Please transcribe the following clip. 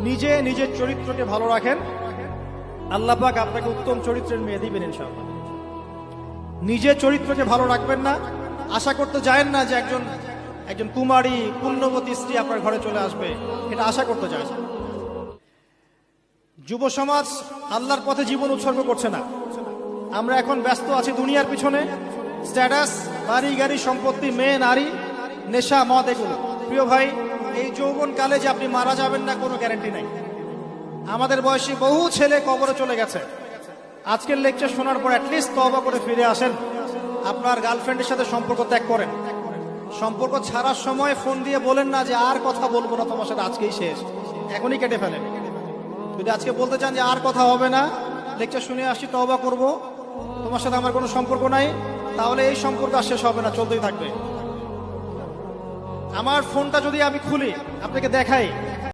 নিজে নিজের চরিত্রকে ভালো রাখেন, আল্লাহ পাক আপনাকে উত্তম চরিত্রের মেয়ে দিবেন ইনশাআল্লাহ। নিজে চরিত্রকে ভালো রাখবেন না, আশা করতে যায়েন না যে একজন কুমারী পুণ্যবতী স্ত্রী আপনার ঘরে চলে আসবে, এটা আশা করতে যায় না। যুব সমাজ আল্লাহর পথে জীবন উৎসর্গ করছে না। আমরা এখন ব্যস্ত আছি দুনিয়ার পিছনে, স্ট্যাটাস, বাড়ি গাড়ি, সম্পত্তি, মেয়ে, নারী, নেশা, মদ, এগুলো। প্রিয় ভাই, এই যৌবন কালে যে আপনি মারা যাবেন না কোনো গ্যারান্টি নাই। আমাদের বয়সী বহু ছেলে কবরে চলে গেছে। আজকের লেকচার শোনার পর অ্যাটলিস্ট তওবা করে ফিরে আসেন, আপনার গার্লফ্রেন্ডের সাথে সম্পর্ক ত্যাগ করেন। সম্পর্ক ছাড়ার সময় ফোন দিয়ে বলেন না যে আর কথা বলবো না তোমার সাথে, আজকেই শেষ, এখনই কেটে ফেলেন। যদি আজকে বলতে চান যে আর কথা হবে না, লেকচার শুনে আসছি, তওবা করব, তোমার সাথে আমার কোনো সম্পর্ক নাই, তাহলে এই সম্পর্ক আর শেষ হবে না, চলতেই থাকবে। আমার ফোনটা যদি আমি খুলি, আপনাকে দেখাই,